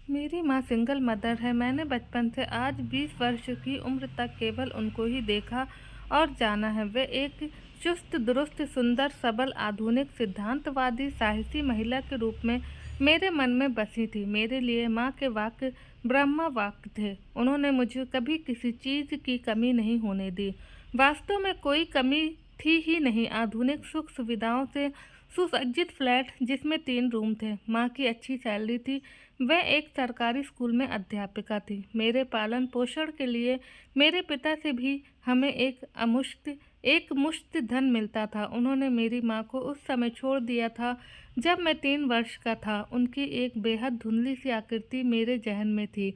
मेरी माँ single mother है। मैंने बचपन से आज 20 वर्ष की उम्र तक केवल उनको ही देखा और जाना है। वे एक चुस्त दुरुस्त सुंदर सबल आधुनिक सिद्धांतवादी साहसी महिला के रूप में मेरे मन में बसी थी। मेरे लिए माँ के वाक्य ब्रह्मा वाक्य थे। उन्होंने मुझे कभी किसी चीज़ की कमी नहीं होने दी। वास्तव में कोई कमी थी ही नहीं। आधुनिक सुख सुविधाओं से सुसज्जित फ्लैट जिसमें 3 रूम थे, माँ की अच्छी सैलरी थी। वह एक सरकारी स्कूल में अध्यापिका थी। मेरे पालन पोषण के लिए मेरे पिता से भी हमें एक मुश्त धन मिलता था। उन्होंने मेरी माँ को उस समय छोड़ दिया था जब मैं 3 वर्ष का था। उनकी एक बेहद धुंधली सी आकृति मेरे जहन में थी।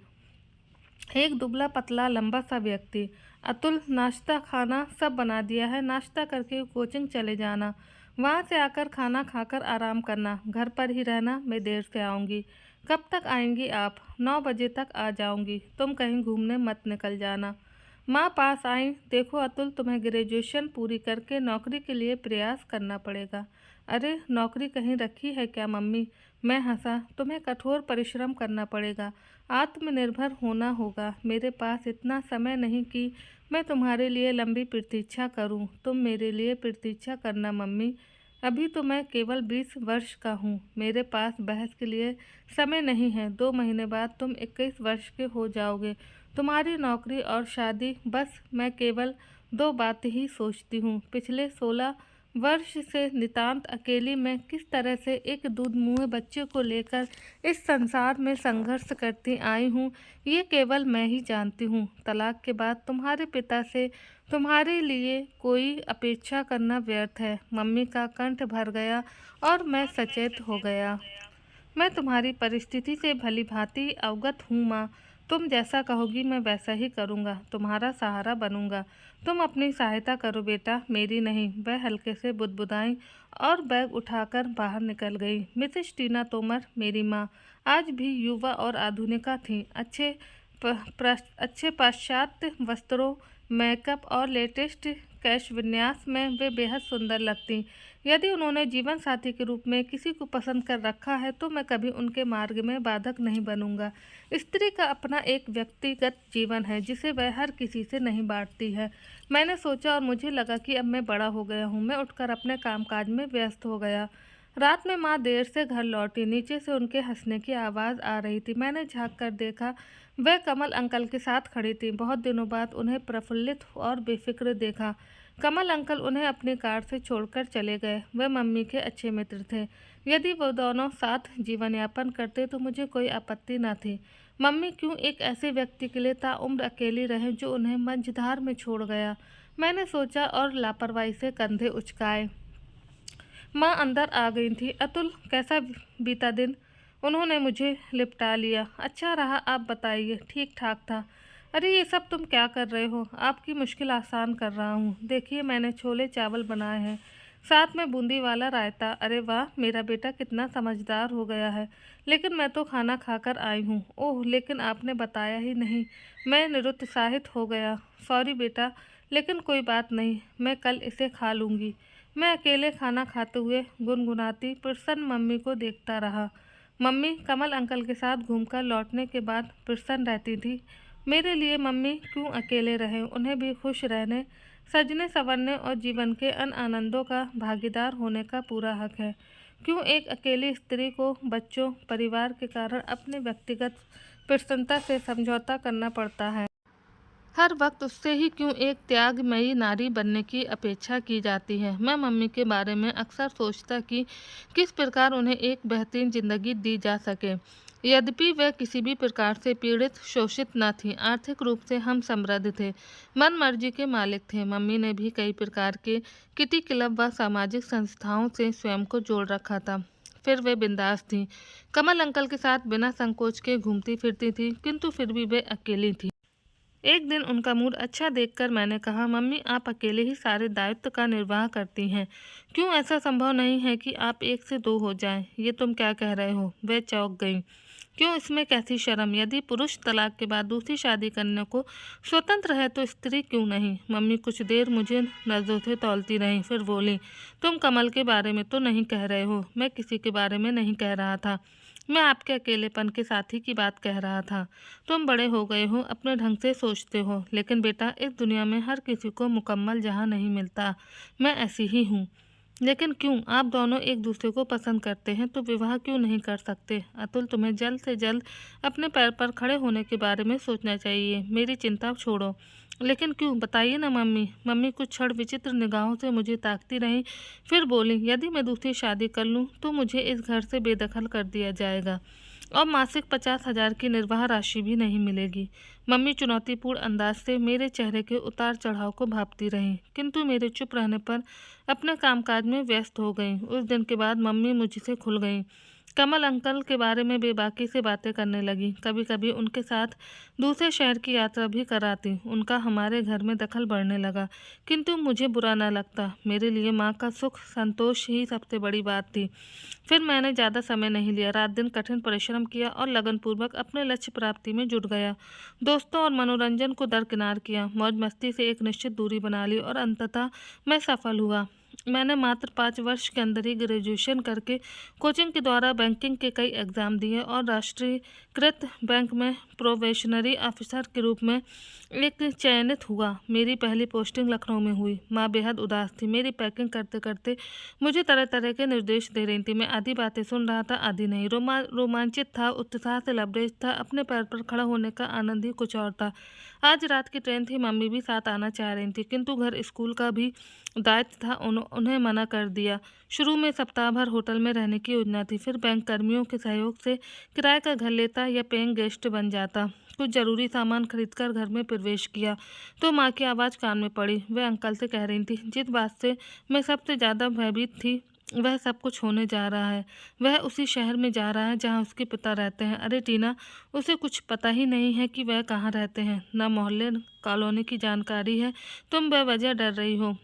एक दुबला पतला लंबा सा व्यक्ति। अतुल, नाश्ता खाना सब बना दिया है। नाश्ता करके कोचिंग चले जाना, वहाँ से आकर खाना खाकर आराम करना, घर पर ही रहना। मैं देर से आऊँगी। कब तक आएंगी आप? 9 बजे तक आ जाऊँगी। तुम कहीं घूमने मत निकल जाना। माँ पास आई। देखो अतुल, तुम्हें ग्रेजुएशन पूरी करके नौकरी के लिए प्रयास करना पड़ेगा। अरे, नौकरी कहीं रखी है क्या मम्मी? मैं हंसा। तुम्हें कठोर परिश्रम करना पड़ेगा, आत्मनिर्भर होना होगा। मेरे पास इतना समय नहीं कि मैं तुम्हारे लिए लंबी प्रतीक्षा करूं। तुम मेरे लिए प्रतीक्षा करना मम्मी। अभी तो मैं केवल 20 वर्ष का हूँ। मेरे पास बहस के लिए समय नहीं है। 2 महीने बाद तुम 21 वर्ष के हो जाओगे। तुम्हारी नौकरी और शादी, बस मैं केवल 2 बातें ही सोचती हूँ। पिछले 16 वर्ष से नितांत अकेली मैं किस तरह से एक दूध मुँहे बच्चे को लेकर इस संसार में संघर्ष करती आई हूँ, ये केवल मैं ही जानती हूँ। तलाक के बाद तुम्हारे पिता से तुम्हारे लिए कोई अपेक्षा करना व्यर्थ है। मम्मी का कंठ भर गया और मैं सचेत हो गया। मैं तुम्हारी परिस्थिति से भली भांति अवगत हूँ माँ। तुम जैसा कहोगी मैं वैसा ही करूँगा, तुम्हारा सहारा बनूँगा। तुम अपनी सहायता करो बेटा, मेरी नहीं। वह हल्के से बुदबुदाई और बैग उठाकर बाहर निकल गई। मिसेस टीना तोमर, मेरी माँ, आज भी युवा और आधुनिका थीं। अच्छे पाश्चात्य वस्त्रों, मेकअप और लेटेस्ट कैश विन्यास में वे बेहद सुंदर लगती। यदि उन्होंने जीवन साथी के रूप में किसी को पसंद कर रखा है तो मैं कभी उनके मार्ग में बाधक नहीं बनूंगा। स्त्री का अपना एक व्यक्तिगत जीवन है जिसे वह हर किसी से नहीं बांटती है। मैंने सोचा और मुझे लगा कि अब मैं बड़ा हो गया हूँ। मैं उठकर अपने कामकाज में व्यस्त हो गया। रात में माँ देर से घर लौटी। नीचे से उनके हंसने की आवाज़ आ रही थी। मैंने झाँक कर देखा, वह कमल अंकल के साथ खड़ी थी। बहुत दिनों बाद उन्हें प्रफुल्लित और बेफिक्र देखा। कमल अंकल उन्हें अपनी कार से छोड़कर चले गए। वह मम्मी के अच्छे मित्र थे। यदि वो दोनों साथ जीवन यापन करते तो मुझे कोई आपत्ति न थी। मम्मी क्यों एक ऐसे व्यक्ति के लिए ताउम्र अकेली रहे जो उन्हें मंझधार में छोड़ गया? मैंने सोचा और लापरवाही से कंधे उचकाए। माँ अंदर आ गई थी। अतुल, कैसा बीता दिन? उन्होंने मुझे लिपटा लिया। अच्छा रहा, आप बताइए। ठीक ठाक था। अरे ये सब तुम क्या कर रहे हो? आपकी मुश्किल आसान कर रहा हूँ। देखिए, मैंने छोले चावल बनाए हैं, साथ में बूंदी वाला रायता। अरे वाह, मेरा बेटा कितना समझदार हो गया है। लेकिन मैं तो खाना खाकर आई हूँ। ओह, लेकिन आपने बताया ही नहीं। मैं निरुत्साहित हो गया। सॉरी बेटा, लेकिन कोई बात नहीं, मैं कल इसे खा लूँगी। मैं अकेले खाना खाते हुए गुनगुनाती प्रसन्न मम्मी को देखता रहा। मम्मी कमल अंकल के साथ घूमकर लौटने के बाद प्रसन्न रहती थी। मेरे लिए मम्मी क्यों अकेले रहें? उन्हें भी खुश रहने, सजने संवरने और जीवन के अन आनंदों का भागीदार होने का पूरा हक है। क्यों एक अकेली स्त्री को बच्चों, परिवार के कारण अपने व्यक्तिगत प्रसन्नता से समझौता करना पड़ता है? हर वक्त उससे ही क्यों एक त्यागमयी नारी बनने की अपेक्षा की जाती है? मैं मम्मी के बारे में अक्सर सोचता कि किस प्रकार उन्हें एक बेहतरीन जिंदगी दी जा सके। यद्यपि वह किसी भी प्रकार से पीड़ित शोषित न थीं। आर्थिक रूप से हम समृद्ध थे, मन मर्जी के मालिक थे। मम्मी ने भी कई प्रकार के किटी क्लब व सामाजिक संस्थाओं से स्वयं को जोड़ रखा था। फिर वे बिंदास थीं, कमल अंकल के साथ बिना संकोच के घूमती फिरती थी, किंतु फिर भी वे अकेली थी। एक दिन उनका मूड अच्छा देखकर मैंने कहा, मम्मी आप अकेले ही सारे दायित्व का निर्वाह करती हैं। क्यों ऐसा संभव नहीं है कि आप 1 से 2 हो जाएं? ये तुम क्या कह रहे हो? वह चौंक गई। क्यों, इसमें कैसी शर्म? यदि पुरुष तलाक के बाद दूसरी शादी करने को स्वतंत्र है तो स्त्री क्यों नहीं? मम्मी कुछ देर मुझे नजरों से तौलती रहीं, फिर बोली, तुम कमल के बारे में तो नहीं कह रहे हो? मैं किसी के बारे में नहीं कह रहा था। मैं आपके अकेलेपन के साथी की बात कह रहा था। तुम बड़े हो गए हो, अपने ढंग से सोचते हो, लेकिन बेटा इस दुनिया में हर किसी को मुकम्मल जहां नहीं मिलता। मैं ऐसी ही हूँ। लेकिन क्यों आप दोनों एक दूसरे को पसंद करते हैं तो विवाह क्यों नहीं कर सकते? अतुल, तुम्हें जल्द से जल्द अपने पैर पर खड़े होने के बारे में सोचना चाहिए। मेरी चिंता छोड़ो। लेकिन क्यों, बताइए ना मम्मी। मम्मी कुछ क्षण विचित्र निगाहों से मुझे ताकती रहीं, फिर बोली, यदि मैं दूसरी शादी कर लूँ तो मुझे इस घर से बेदखल कर दिया जाएगा और मासिक 50,000 की निर्वाह राशि भी नहीं मिलेगी। मम्मी चुनौतीपूर्ण अंदाज से मेरे चेहरे के उतार चढ़ाव को भांपती रहीं, किंतु मेरे चुप रहने पर अपने कामकाज में व्यस्त हो गईं। उस दिन के बाद मम्मी मुझसे खुल गईं। कमल अंकल के बारे में बेबाकी से बातें करने लगी। कभी कभी उनके साथ दूसरे शहर की यात्रा भी कराती। उनका हमारे घर में दखल बढ़ने लगा, किंतु मुझे बुरा न लगता। मेरे लिए माँ का सुख संतोष ही सबसे बड़ी बात थी। फिर मैंने ज़्यादा समय नहीं लिया, रात दिन कठिन परिश्रम किया और लगनपूर्वक अपने लक्ष्य प्राप्ति में जुट गया। दोस्तों और मनोरंजन को दरकिनार किया, मौज मस्ती से एक निश्चित दूरी बना ली और अंततः मैं सफल हुआ। मैंने मात्र 5 वर्ष के अंदर ही ग्रेजुएशन करके कोचिंग के द्वारा बैंकिंग के कई एग्ज़ाम दिए और राष्ट्रीयकृत बैंक में प्रोबेशनरी ऑफिसर के रूप में एक चयनित हुआ। मेरी पहली पोस्टिंग लखनऊ में हुई। माँ बेहद उदास थी। मेरी पैकिंग करते करते मुझे तरह तरह के निर्देश दे रही थी। मैं आधी बातें सुन रहा था, आधी नहीं। रोमांचित था, उत्साह से लबरेज था। अपने पैर पर खड़ा होने का आनंद ही कुछ और था। आज रात की ट्रेन थी। मम्मी भी साथ आना चाह रही थी, किंतु घर स्कूल का भी दायित्व था। उन्हें मना कर दिया। शुरू में सप्ताह भर होटल में रहने की योजना थी, फिर बैंक कर्मियों के सहयोग से किराए का घर लेता या पेइंग गेस्ट बन जाता। कुछ जरूरी सामान खरीदकर घर में प्रवेश किया तो माँ की आवाज़ कान में पड़ी। वह अंकल से कह रही थी, जिस बात से मैं सबसे ज़्यादा भयभीत थी वह सब कुछ होने जा रहा है। वह उसी शहर में जा रहा है जहाँ उसके पिता रहते हैं। अरे टीना, उसे कुछ पता ही नहीं है कि वह कहाँ रहते हैं, न मोहल्ले कॉलोनी की जानकारी है। तुम बेवजह डर रही हो।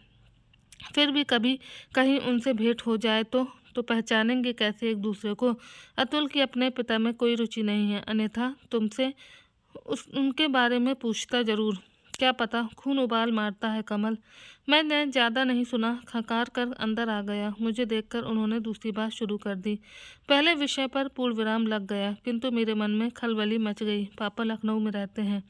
फिर भी कभी कहीं उनसे भेंट हो जाए तो पहचानेंगे कैसे एक दूसरे को? अतुल की अपने पिता में कोई रुचि नहीं है, अन्यथा तुमसे उनके बारे में पूछता जरूर। क्या पता, खून उबाल मारता है कमल। मैंने ज़्यादा नहीं सुना, खकार कर अंदर आ गया। मुझे देखकर उन्होंने दूसरी बात शुरू कर दी। पहले विषय पर पूर्ण विराम लग गया, किंतु मेरे मन में खलबली मच गई। पापा लखनऊ में रहते हैं।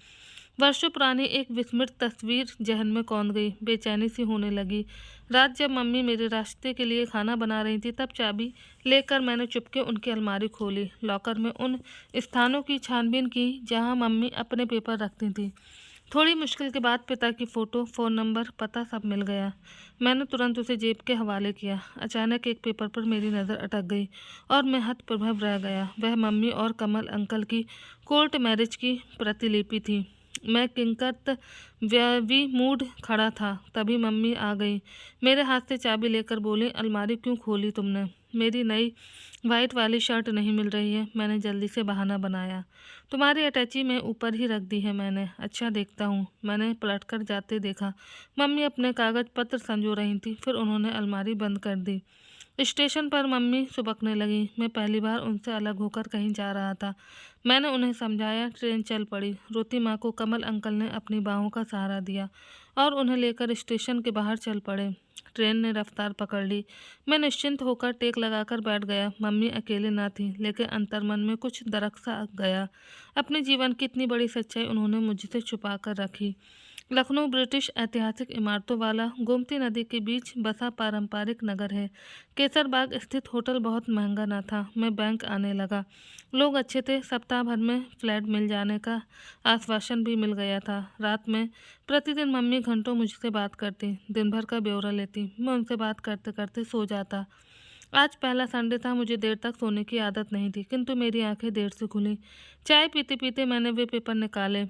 वर्षों पुरानी एक विस्मृत तस्वीर जहन में कौंध गई। बेचैनी सी होने लगी। रात जब मम्मी मेरे रास्ते के लिए खाना बना रही थी, तब चाबी लेकर मैंने चुपके उनकी अलमारी खोली। लॉकर में उन स्थानों की छानबीन की जहां मम्मी अपने पेपर रखती थी। थोड़ी मुश्किल के बाद पिता की फ़ोटो, फ़ोन नंबर, पता सब मिल गया। मैंने तुरंत उसे जेब के हवाले किया। अचानक एक पेपर पर मेरी नज़र अटक गई और मैं हतप्रभ रह गया। वह मम्मी और कमल अंकल की कोर्ट मैरिज की प्रतिलिपि थी। मैं किंकत विमूढ़ खड़ा था। तभी मम्मी आ गई। मेरे हाथ से चाबी लेकर बोली, अलमारी क्यों खोली तुमने? मेरी नई वाइट वाली शर्ट नहीं मिल रही है। मैंने जल्दी से बहाना बनाया। तुम्हारी अटैची में ऊपर ही रख दी है मैंने। अच्छा, देखता हूँ। मैंने पलटकर जाते देखा। मम्मी अपने कागज पत्र संजो रही थी। फिर उन्होंने अलमारी बंद कर दी। स्टेशन पर मम्मी सुबकने लगी। मैं पहली बार उनसे अलग होकर कहीं जा रहा था। मैंने उन्हें समझाया। ट्रेन चल पड़ी। रोती माँ को कमल अंकल ने अपनी बाहों का सहारा दिया और उन्हें लेकर स्टेशन के बाहर चल पड़े। ट्रेन ने रफ्तार पकड़ ली। मैं निश्चिंत होकर टेक लगाकर बैठ गया। मम्मी अकेले ना थी, लेकिन अंतर्मन में कुछ दरक सा गया। अपने जीवन की इतनी बड़ी सच्चाई उन्होंने मुझसे छुपा कर रखी। लखनऊ ब्रिटिश ऐतिहासिक इमारतों वाला गोमती नदी के बीच बसा पारंपरिक नगर है। केसरबाग स्थित होटल बहुत महंगा न था। मैं बैंक आने लगा। लोग अच्छे थे। सप्ताह भर में फ्लैट मिल जाने का आश्वासन भी मिल गया था। रात में प्रतिदिन मम्मी घंटों मुझसे बात करती, दिन भर का ब्यौरा लेती। मैं उनसे बात करते करते सो जाता। आज पहला संडे था। मुझे देर तक सोने की आदत नहीं थी, किंतु मेरी आंखें देर से खुली। चाय पीते पीते मैंने वे पेपर निकाले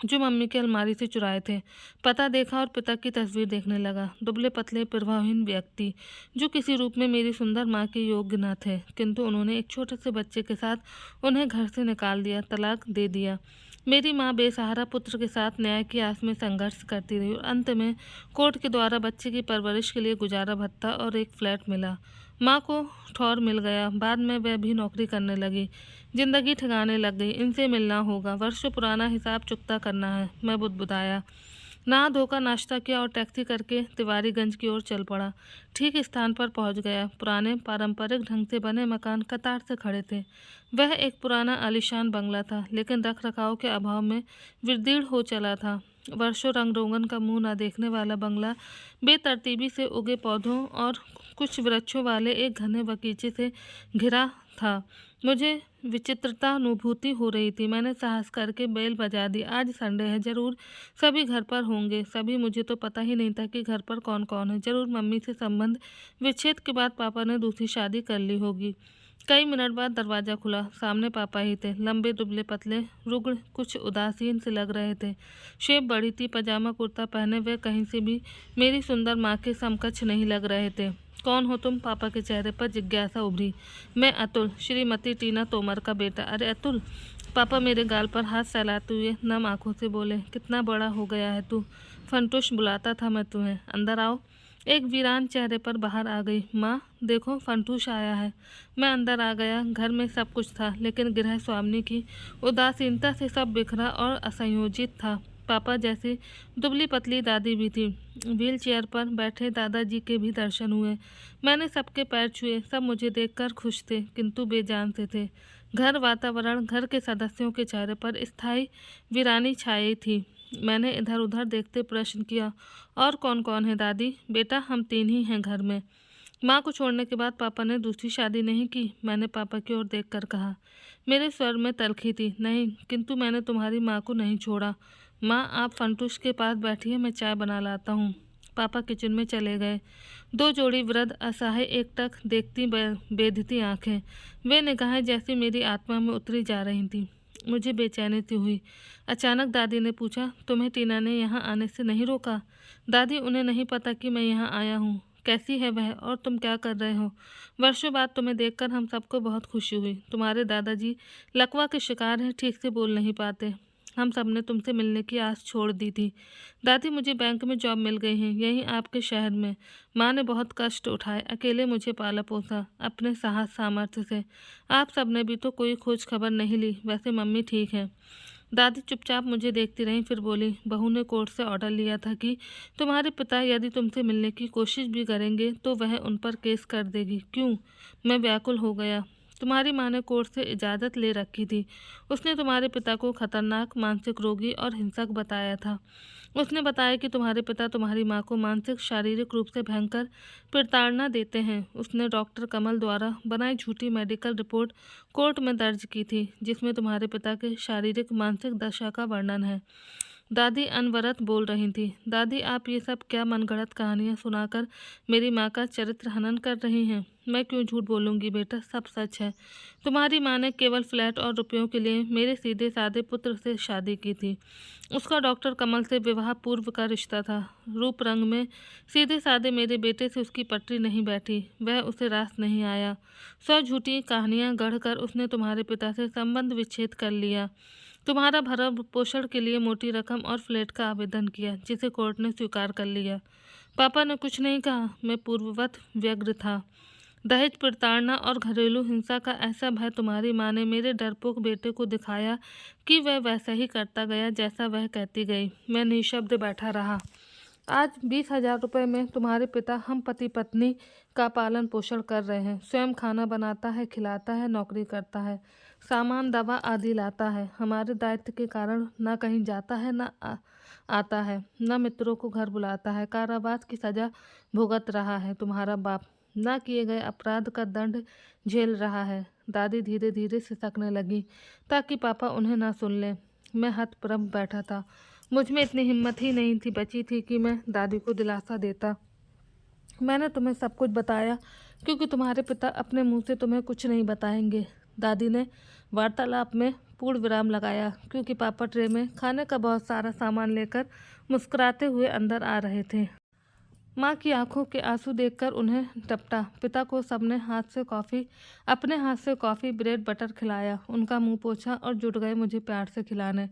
जो मम्मी की अलमारी से चुराए थे। पता देखा और पिता की तस्वीर देखने लगा। दुबले पतले प्रभावहीन व्यक्ति जो किसी रूप में मेरी सुंदर माँ के योग्य न थे, किंतु उन्होंने एक छोटे से बच्चे के साथ उन्हें घर से निकाल दिया, तलाक दे दिया। मेरी माँ बेसहारा पुत्र के साथ न्याय की आस में संघर्ष करती रही और अंत में कोर्ट के द्वारा बच्चे की परवरिश के लिए गुजारा भत्ता और एक फ्लैट मिला। माँ को ठौर मिल गया। बाद में वह भी नौकरी करने लगी। जिंदगी ठिकाने लग गई। इनसे मिलना होगा, वर्षों पुराना हिसाब चुकता करना है। मैं बुदबुदाया। नहा धोकर नाश्ता किया और टैक्सी करके तिवारीगंज की ओर चल पड़ा। ठीक स्थान पर पहुंच गया। पुराने पारंपरिक ढंग से बने मकान कतार से खड़े थे। वह एक पुराना आलीशान बंगला था, लेकिन रख रखाव के अभाव में विदीर्ण हो चला था। वर्षों रंग रोगन का मुंह न देखने वाला बंगला बेतरतीबी से उगे पौधों और कुछ वृक्षों वाले एक घने बगीचे से घिरा था। मुझे विचित्रता अनुभूति हो रही थी। मैंने साहस करके बेल बजा दी। आज संडे है, जरूर सभी घर पर होंगे। सभी, मुझे तो पता ही नहीं था कि घर पर कौन कौन है। जरूर मम्मी से संबंध विच्छेद के बाद पापा ने दूसरी शादी कर ली होगी। कई मिनट बाद दरवाज़ा खुला। सामने पापा ही थे। लंबे दुबले पतले, रुग्ण, कुछ उदासीन से लग रहे थे। शेप बड़ी थी। पजामा कुर्ता पहने वे कहीं से भी मेरी सुंदर माँ के समकक्ष नहीं लग रहे थे। कौन हो तुम? पापा के चेहरे पर जिज्ञासा उभरी। मैं अतुल, श्रीमती टीना तोमर का बेटा। अरे अतुल! पापा मेरे गाल पर हाथ सहलाते हुए नम आंखों से बोले, कितना बड़ा हो गया है तू। फंटूश, बुलाता था मैं तुम्हें। अंदर आओ। एक वीरान चेहरे पर बाहर आ गई। माँ देखो, फंटूश आया है। मैं अंदर आ गया। घर में सब कुछ था, लेकिन गृह स्वामिनी की उदासीनता से सब बिखरा और असंयोजित था। पापा जैसी दुबली पतली दादी भी थी। व्हील चेयर पर बैठे दादाजी के भी दर्शन हुए। मैंने सबके पैर छुए। सब मुझे देखकर खुश थे, किंतु बेजान से थे। घर वातावरण, घर के सदस्यों के चेहरे पर स्थायी वीरानी छाई थी। मैंने इधर उधर देखते प्रश्न किया, और कौन कौन है दादी? बेटा, हम 3 ही हैं घर में। माँ को छोड़ने के बाद पापा ने दूसरी शादी नहीं की? मैंने पापा की ओर देखकर कहा। मेरे स्वर में तलखी थी। नहीं, किंतु मैंने तुम्हारी माँ को नहीं छोड़ा। माँ, आप फंटूश के पास बैठिए, मैं चाय बना लाता हूँ। पापा किचन में चले गए। 2 जोड़ी वृद्ध असहाय एकटक देखती बेधती आंखें, वे निगाहें जैसी मेरी आत्मा में उतरी जा रही थीं। मुझे बेचैनी सी हुई। अचानक दादी ने पूछा, तुम्हें टीना ने यहाँ आने से नहीं रोका? दादी, उन्हें नहीं पता कि मैं यहाँ आया हूँ। कैसी है वह, और तुम क्या कर रहे हो? वर्षों बाद तुम्हें देखकर हम सबको बहुत खुशी हुई। तुम्हारे दादाजी लकवा के शिकार हैं, ठीक से बोल नहीं पाते। हम सब ने तुमसे मिलने की आस छोड़ दी थी। दादी, मुझे बैंक में जॉब मिल गई है, यहीं आपके शहर में। माँ ने बहुत कष्ट उठाए, अकेले मुझे पाला पोसा, अपने साहस सामर्थ्य से। आप सब ने भी तो कोई खोज खबर नहीं ली। वैसे मम्मी ठीक है? दादी चुपचाप मुझे देखती रहीं, फिर बोली, बहू ने कोर्ट से ऑर्डर लिया था कि तुम्हारे पिता यदि तुमसे मिलने की कोशिश भी करेंगे तो वह उन पर केस कर देगी। क्यों? मैं व्याकुल हो गया। तुम्हारी माँ ने कोर्ट से इजाज़त ले रखी थी। उसने तुम्हारे पिता को खतरनाक, मानसिक रोगी और हिंसक बताया था। उसने बताया कि तुम्हारे पिता तुम्हारी माँ को मानसिक शारीरिक रूप से भयंकर प्रताड़ना देते हैं। उसने डॉक्टर कमल द्वारा बनाई झूठी मेडिकल रिपोर्ट कोर्ट में दर्ज की थी, जिसमें तुम्हारे पिता के शारीरिक मानसिक दशा का वर्णन है। दादी अनवरत बोल रही थी। दादी, आप ये सब क्या मनगढ़ंत कहानियाँ सुनाकर मेरी माँ का चरित्र हनन कर रही हैं? मैं क्यों झूठ बोलूँगी बेटा, सब सच है। तुम्हारी माँ ने केवल फ्लैट और रुपयों के लिए मेरे सीधे साधे पुत्र से शादी की थी। उसका डॉक्टर कमल से विवाह पूर्व का रिश्ता था। रूप रंग में सीधे साधे मेरे बेटे से उसकी पटरी नहीं बैठी, वह उसे रास नहीं आया। 100 झूठी कहानियाँ गढ़कर उसने तुम्हारे पिता से संबंध विच्छेद कर लिया। तुम्हारा भरण पोषण के लिए मोटी रकम और फ्लैट का आवेदन किया, जिसे कोर्ट ने स्वीकार कर लिया। पापा ने कुछ नहीं कहा। मैं पूर्ववत व्यग्र था। दहेज प्रताड़ना और घरेलू हिंसा का ऐसा भय तुम्हारी माँ ने मेरे डरपोक बेटे को दिखाया कि वह वैसा ही करता गया जैसा वह कहती गई। मैं निशब्द बैठा रहा। आज 20,000 रुपये में तुम्हारे पिता हम पति पत्नी का पालन पोषण कर रहे हैं। स्वयं खाना बनाता है, खिलाता है, नौकरी करता है, सामान दवा आदि लाता है। हमारे दायित्व के कारण न कहीं जाता है, न आता है, न मित्रों को घर बुलाता है। कारावास की सज़ा भुगत रहा है तुम्हारा बाप। न किए गए अपराध का दंड झेल रहा है। दादी धीरे धीरे सिसकने लगी ताकि पापा उन्हें ना सुन लें। मैं हतप्रभ बैठा था। मुझ में इतनी हिम्मत ही नहीं थी बची थी कि मैं दादी को दिलासा देता। मैंने तुम्हें सब कुछ बताया क्योंकि तुम्हारे पिता अपने मुंह से तुम्हें कुछ नहीं बताएंगे। दादी ने वार्तालाप में पूर्ण विराम लगाया, क्योंकि पापा ट्रे में खाने का बहुत सारा सामान लेकर मुस्कुराते हुए अंदर आ रहे थे। माँ की आंखों के आंसू देखकर उन्हें टपटा। पिता को सबने अपने हाथ से कॉफ़ी ब्रेड बटर खिलाया। उनका मुंह पोछा और जुट गए मुझे प्यार से खिलाने।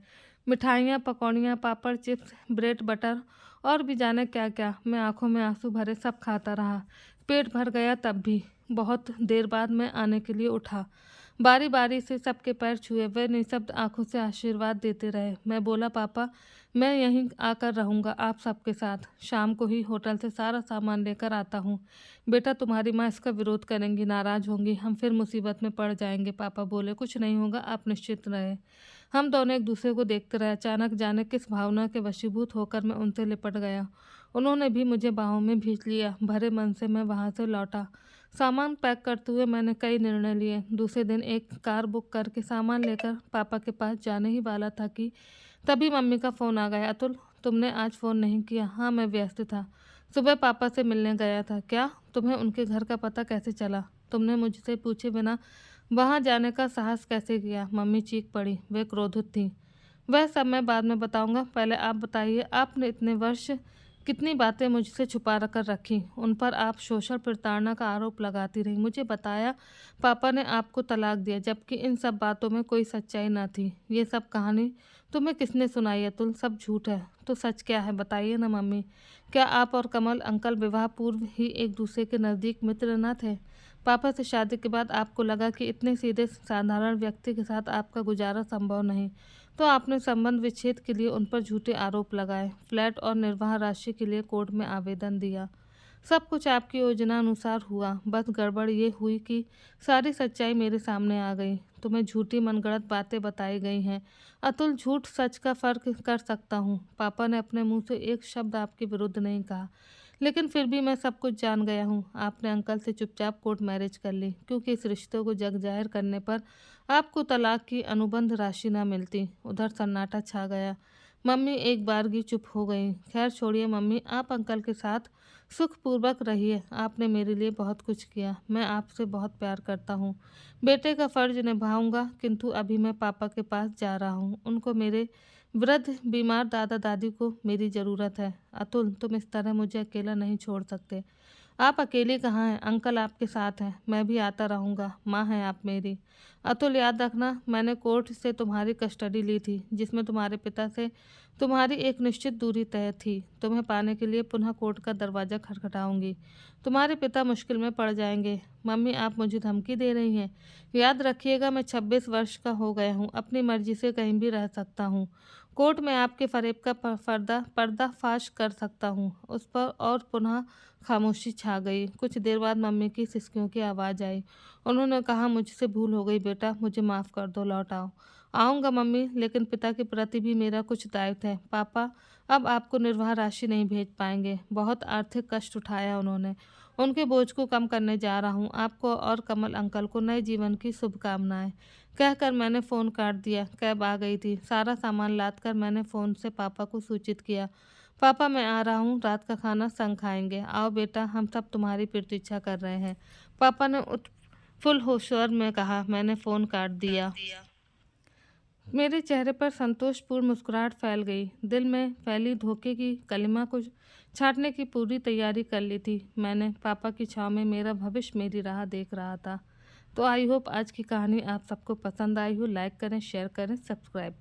मिठाइयाँ, पकौड़ियाँ, पापड़, चिप्स, ब्रेड बटर और भी जाने क्या क्या। मैं आंखों में आंसू भरे सब खाता रहा। पेट भर गया तब भी। बहुत देर बाद मैं आने के लिए उठा। बारी बारी से सबके पैर छुए, वे निःशब्द आंखों से आशीर्वाद देते रहे। मैं बोला, पापा मैं यहीं आकर रहूँगा आप सबके साथ, शाम को ही होटल से सारा सामान लेकर आता हूँ। बेटा तुम्हारी माँ इसका विरोध करेंगी, नाराज होंगी, हम फिर मुसीबत में पड़ जाएंगे। पापा बोले, कुछ नहीं होगा, आप निश्चित रहे। हम दोनों एक दूसरे को देखते रहे। अचानक जाने किस भावना के वशीभूत होकर मैं उनसे लिपट गया। उन्होंने भी मुझे बाहों में भींच लिया। भरे मन से मैं वहाँ से लौटा। सामान पैक करते हुए मैंने कई निर्णय लिए। दूसरे दिन एक कार बुक करके सामान लेकर पापा के पास जाने ही वाला था कि तभी मम्मी का फ़ोन आ गया। अतुल, तुमने आज फ़ोन नहीं किया? हाँ, मैं व्यस्त था, सुबह पापा से मिलने गया था। क्या? तुम्हें उनके घर का पता कैसे चला? तुमने मुझसे पूछे बिना वहाँ जाने का साहस कैसे किया? मम्मी चीख पड़ी। वे क्रोधित थीं। वह सब मैं बाद में बताऊंगा, पहले आप बताइए, आपने इतने वर्ष कितनी बातें मुझसे छुपा कर रखी। उन पर आप शोषण प्रताड़ना का आरोप लगाती रही। मुझे बताया पापा ने आपको तलाक दिया, जबकि इन सब बातों में कोई सच्चाई ना थी। ये सब कहानी तुम्हें किसने सुनाई अतुल? सब झूठ है। तो सच क्या है, बताइए ना मम्मी। क्या आप और कमल अंकल विवाह पूर्व ही एक दूसरे के नज़दीक मित्र न थे? पापा से शादी के बाद आपको लगा कि इतने सीधे साधारण व्यक्ति के साथ आपका गुजारा संभव नहीं, तो आपने संबंध विच्छेद के लिए उन पर झूठे आरोप लगाए, फ्लैट और निर्वाह राशि के लिए कोर्ट में आवेदन दिया। सब कुछ आपकी योजना अनुसार हुआ, बस गड़बड़ ये हुई कि सारी सच्चाई मेरे सामने आ गई। तुम्हें झूठी मनगढ़ंत बातें बताई गई हैं। अतुल, झूठ सच का फर्क कर सकता हूँ। पापा ने अपने मुंह से एक शब्द आपके विरुद्ध नहीं कहा, लेकिन फिर भी मैं सब कुछ जान गया हूँ। आपने अंकल से चुपचाप कोर्ट मैरिज कर ली, क्योंकि इस रिश्ते को जग जाहिर करने पर आपको तलाक की अनुबंध राशि ना मिलती। उधर सन्नाटा छा गया। मम्मी एक बारगी चुप हो गई। खैर छोड़िए मम्मी, आप अंकल के साथ सुखपूर्वक रहिए। आपने मेरे लिए बहुत कुछ किया। मैं आपसे बहुत प्यार करता हूँ। बेटे का फ़र्ज निभाऊंगा, किंतु अभी मैं पापा के पास जा रहा हूँ। उनको, मेरे वृद्ध बीमार दादा दादी को मेरी ज़रूरत है। अतुल, तुम इस तरह मुझे अकेला नहीं छोड़ सकते। आप अकेले कहाँ हैं? अंकल आपके साथ हैं। मैं भी आता रहूँगा। माँ हैं आप मेरी। अतुल, याद रखना, मैंने कोर्ट से तुम्हारी कस्टडी ली थी, जिसमें तुम्हारे पिता से तुम्हारी एक निश्चित दूरी तय थी। तुम्हें पाने के लिए पुनः कोर्ट का दरवाज़ा खटखटाऊंगी। तुम्हारे पिता मुश्किल में पड़ जाएंगे। मम्मी, आप मुझे धमकी दे रही हैं? याद रखिएगा, मैं 26 वर्ष का हो गया हूँ, अपनी मर्जी से कहीं भी रह सकता हूँ। कोर्ट में आपके फरेब का पर्दाफाश कर सकता हूँ। उस पर और पुनः खामोशी छा गई। कुछ देर बाद मम्मी की सिसकियों की आवाज़ आई। उन्होंने कहा, मुझसे भूल हो गई बेटा, मुझे माफ़ कर दो, लौट आओ। आऊँगा मम्मी, लेकिन पिता के प्रति भी मेरा कुछ दायित्व है। पापा अब आपको निर्वाह राशि नहीं भेज पाएंगे। बहुत आर्थिक कष्ट उठाया उन्होंने, उनके बोझ को कम करने जा रहा हूँ। आपको और कमल अंकल को नए जीवन की शुभकामनाएं, कहकर मैंने फ़ोन काट दिया। कैब आ गई थी। सारा सामान लाद कर मैंने फ़ोन से पापा को सूचित किया। पापा मैं आ रहा हूँ, रात का खाना संग खाएंगे। आओ बेटा, हम सब तुम्हारी प्रतीक्षा कर रहे हैं। पापा ने उत्फुल्ल स्वर में कहा। मैंने फ़ोन काट दिया। मेरे चेहरे पर संतोषपूर्ण मुस्कुराहट फैल गई। दिल में फैली धोखे की कलिमा को छाँटने की पूरी तैयारी कर ली थी। मैंने पापा की छाँव में मेरा भविष्य मेरी राह देख रहा था। तो आई होप आज की कहानी आप सबको पसंद आई हो। लाइक करें, शेयर करें, सब्सक्राइब